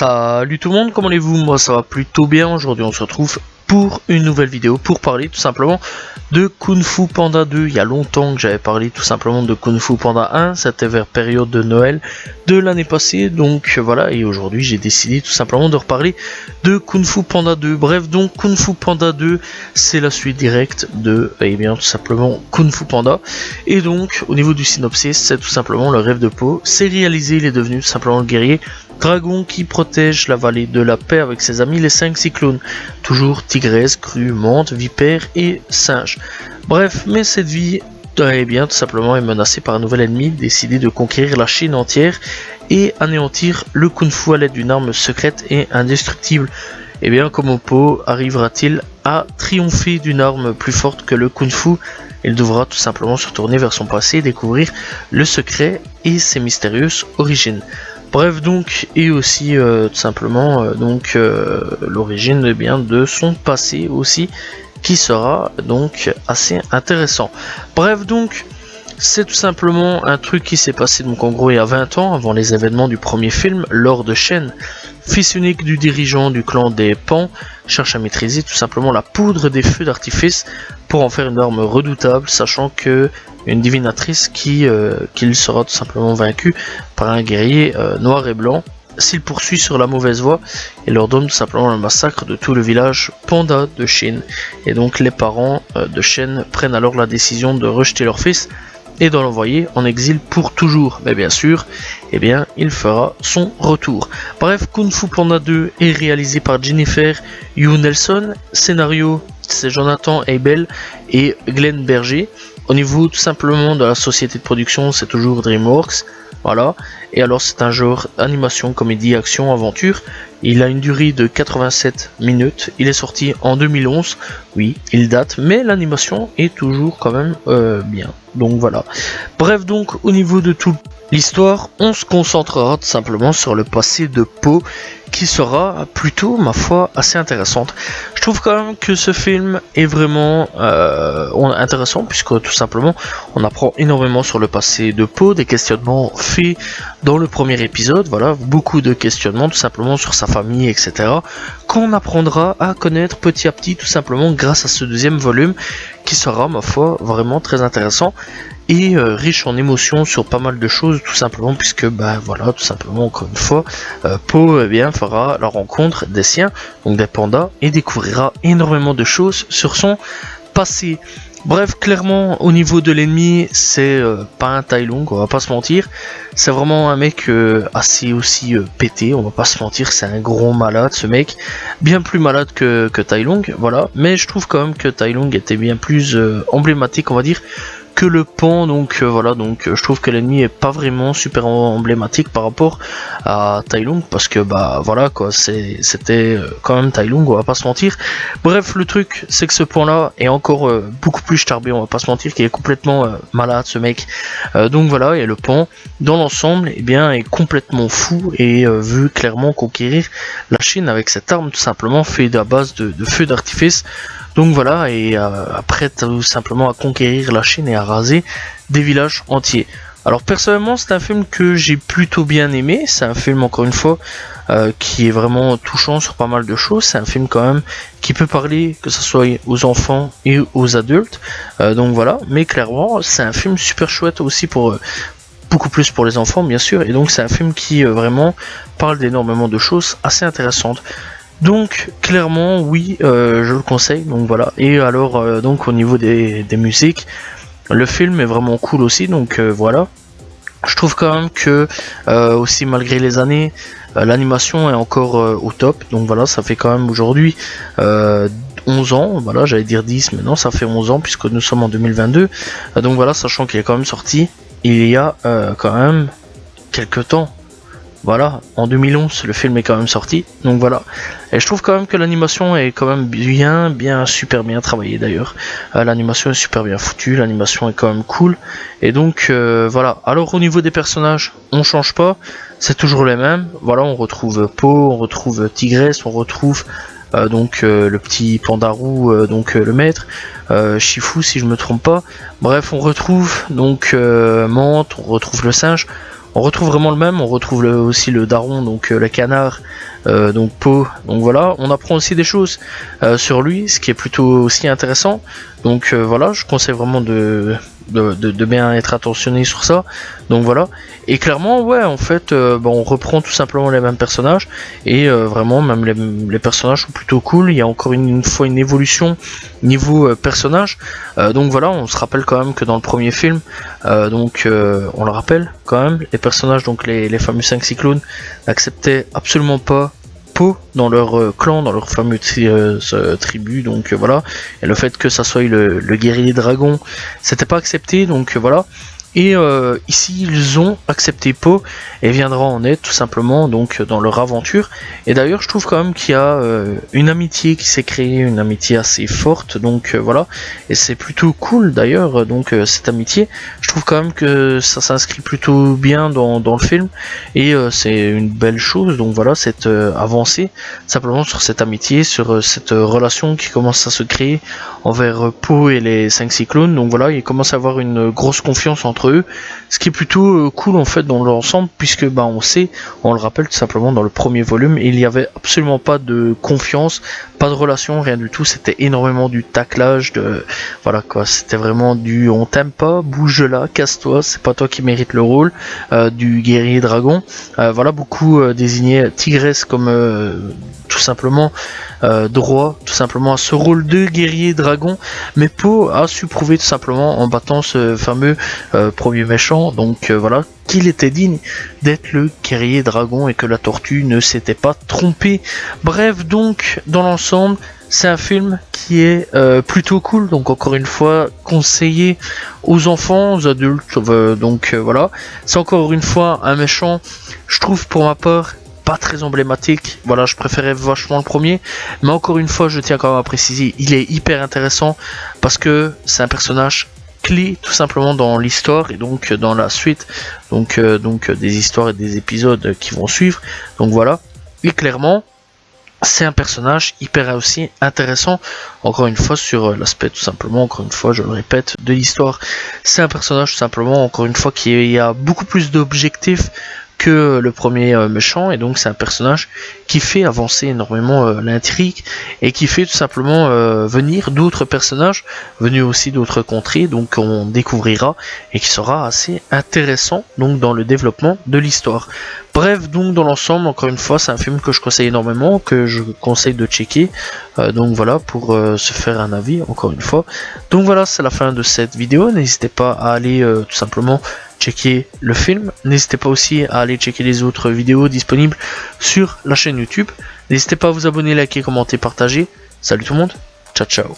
Salut tout le monde, comment allez-vous? Moi ça va plutôt bien. Aujourd'hui on se retrouve pour une nouvelle vidéo pour parler tout simplement de Kung Fu Panda 2. Il y a longtemps que j'avais parlé tout simplement de Kung Fu Panda 1, c'était vers période de Noël de l'année passée, donc voilà, et aujourd'hui j'ai décidé tout simplement de reparler de Kung Fu Panda 2. Bref, donc Kung Fu Panda 2 c'est la suite directe de, eh bien tout simplement Kung Fu Panda, et donc au niveau du synopsis c'est tout simplement le rêve de Po, c'est réalisé, il est devenu tout simplement le guerrier dragon qui protège la vallée de la paix avec ses amis les 5 cyclones, toujours tigresse, crue, menthe, vipère et singe. Bref, mais cette vie, eh bien, tout simplement est menacée par un nouvel ennemi décidé de conquérir la Chine entière et anéantir le Kung Fu à l'aide d'une arme secrète et indestructible. Et bien, comment Po arrivera-t-il à triompher d'une arme plus forte que le Kung Fu? Il devra tout simplement se tourner vers son passé et découvrir le secret et ses mystérieuses origines. Bref donc, et aussi tout simplement l'origine bien de son passé aussi, qui sera donc assez intéressant. Bref donc, c'est tout simplement un truc qui s'est passé donc en gros il y a 20 ans, avant les événements du premier film. Lord Shen, fils unique du dirigeant du clan des Pan, cherche à maîtriser tout simplement la poudre des feux d'artifice pour en faire une arme redoutable, sachant que une divinatrice qu'il sera tout simplement vaincu par un guerrier noir et blanc s'il poursuit sur la mauvaise voie, et leur donne tout simplement le massacre de tout le village Panda de Chine. Et donc les parents de Shen prennent alors la décision de rejeter leur fils et de l'envoyer en exil pour toujours. Mais bien sûr, eh bien, il fera son retour. Bref, Kung Fu Panda 2 est réalisé par Jennifer Yu Nelson. Scénario, c'est Jonathan Abel et Glenn Berger. Au niveau tout simplement de la société de production, c'est toujours DreamWorks. Voilà. Et alors c'est un genre animation, comédie, action, aventure. Il a une durée de 87 minutes. Il est sorti en 2011. Oui, il date, mais l'animation est toujours quand même bien. Donc voilà. Bref, donc au niveau de toute l'histoire, on se concentrera tout simplement sur le passé de Po, qui sera plutôt, ma foi, assez intéressante. Je trouve quand même que ce film est vraiment intéressant, puisque tout simplement on apprend énormément sur le passé de Po, des questionnements faits dans le premier épisode, voilà, beaucoup de questionnements tout simplement sur sa famille, etc., qu'on apprendra à connaître petit à petit tout simplement grâce à ce deuxième volume, qui sera, ma foi, vraiment très intéressant et riche en émotions sur pas mal de choses, tout simplement puisque bah voilà, tout simplement encore une fois, Po eh bien fera la rencontre des siens, donc des pandas, et découvrira énormément de choses sur son passé. Bref, clairement au niveau de l'ennemi, c'est pas un Tai Lung, on va pas se mentir, c'est vraiment un mec assez aussi pété, on va pas se mentir, c'est un gros malade ce mec, bien plus malade que Tai Lung, voilà, mais je trouve quand même que Tai Lung était bien plus emblématique, on va dire, que le Pan, donc voilà, donc je trouve que l'ennemi est pas vraiment super emblématique par rapport à Tai Lung, parce que bah voilà quoi, c'était quand même Tai Lung, on va pas se mentir. Bref, le truc c'est que ce Pan là est encore beaucoup plus starbé, on va pas se mentir, qu'il est complètement malade ce mec, donc voilà, et le Pan dans l'ensemble eh bien est complètement fou et veut clairement conquérir la Chine avec cette arme tout simplement faite à base de feux d'artifice. Donc voilà, et après tout simplement à conquérir la Chine et à raser des villages entiers. Alors personnellement c'est un film que j'ai plutôt bien aimé, c'est un film encore une fois qui est vraiment touchant sur pas mal de choses, c'est un film quand même qui peut parler que ce soit aux enfants et aux adultes, donc voilà, mais clairement c'est un film super chouette aussi pour... beaucoup plus pour les enfants bien sûr, et donc c'est un film qui vraiment parle d'énormément de choses assez intéressantes. Donc clairement oui, je le conseille, donc voilà. Et alors donc au niveau des musiques, le film est vraiment cool aussi, donc voilà. Je trouve quand même que aussi malgré les années, l'animation est encore au top, donc voilà, ça fait quand même aujourd'hui 11 ans, voilà, j'allais dire 10, mais non, ça fait 11 ans puisque nous sommes en 2022, donc voilà, sachant qu'il est quand même sorti il y a quand même quelques temps. Voilà, en 2011 le film est quand même sorti, donc voilà. Et je trouve quand même que l'animation est quand même super bien travaillée d'ailleurs. L'animation est super bien foutue, l'animation est quand même cool. Et donc voilà. Alors au niveau des personnages, on change pas, c'est toujours les mêmes. Voilà, on retrouve Po, on retrouve Tigresse, on retrouve le petit pandarou, le maître, Shifu si je me trompe pas. Bref, on retrouve donc Menthe, on retrouve le singe. On retrouve vraiment le même, on retrouve aussi le daron, donc le canard, donc Poe, donc voilà. On apprend aussi des choses sur lui, ce qui est plutôt aussi intéressant. Donc voilà, je conseille vraiment de bien être attentionné sur ça. Donc voilà. Et clairement, ouais, en fait, on reprend tout simplement les mêmes personnages. Et vraiment, même les personnages sont plutôt cool. Il y a encore une fois une évolution niveau personnage. Donc voilà, on se rappelle quand même que dans le premier film, on le rappelle quand même, les personnages, donc les fameux 5 cyclones, n'acceptaient absolument pas Poe dans leur clan, dans leur fameux tribu, donc voilà. Et le fait que ça soit le guerrier dragon, c'était pas accepté, donc voilà. Et ici ils ont accepté Poe et viendra en aide tout simplement donc dans leur aventure. Et d'ailleurs je trouve quand même qu'il y a une amitié qui s'est créée, une amitié assez forte, donc voilà. Et c'est plutôt cool d'ailleurs, donc cette amitié, je trouve quand même que ça s'inscrit plutôt bien dans le film. Et c'est une belle chose, donc voilà, cette avancée simplement sur cette amitié, sur cette relation qui commence à se créer envers Poe et les 5 cyclones. Donc voilà, il commence à avoir une grosse confiance entre eux, ce qui est plutôt cool en fait dans l'ensemble, puisque on sait, on le rappelle tout simplement, dans le premier volume il n'y avait absolument pas de confiance, pas de relation, rien du tout. C'était énormément du taclage, voilà quoi, c'était vraiment du on t'aime pas, bouge là, casse-toi, c'est pas toi qui mérite le rôle du guerrier dragon. Voilà, beaucoup désignaient Tigresse comme tout simplement droit tout simplement à ce rôle de guerrier dragon, mais Poe a su prouver tout simplement en battant ce fameux premier méchant, donc voilà, qu'il était digne d'être le guerrier dragon et que la tortue ne s'était pas trompée. Bref, donc dans l'ensemble c'est un film qui est plutôt cool, donc encore une fois conseillé aux enfants, aux adultes, donc voilà. C'est encore une fois un méchant, je trouve pour ma part, pas très emblématique, voilà, je préférais vachement le premier, mais encore une fois je tiens quand même à préciser, il est hyper intéressant parce que c'est un personnage clé tout simplement dans l'histoire et donc dans la suite, donc des histoires et des épisodes qui vont suivre, donc voilà. Et clairement c'est un personnage hyper aussi intéressant, encore une fois sur l'aspect tout simplement, encore une fois je le répète, de l'histoire. C'est un personnage tout simplement, encore une fois, qui a beaucoup plus d'objectifs que le premier méchant, et donc c'est un personnage qui fait avancer énormément l'intrigue et qui fait tout simplement venir d'autres personnages venus aussi d'autres contrées, donc on découvrira, et qui sera assez intéressant donc dans le développement de l'histoire. Bref, donc dans l'ensemble, encore une fois, c'est un film que je conseille énormément, que je conseille de checker, donc voilà, pour se faire un avis, encore une fois. Donc voilà, c'est la fin de cette vidéo, n'hésitez pas à aller tout simplement checker le film, n'hésitez pas aussi à aller checker les autres vidéos disponibles sur la chaîne YouTube, n'hésitez pas à vous abonner, liker, commenter, partager. Salut tout le monde, ciao ciao.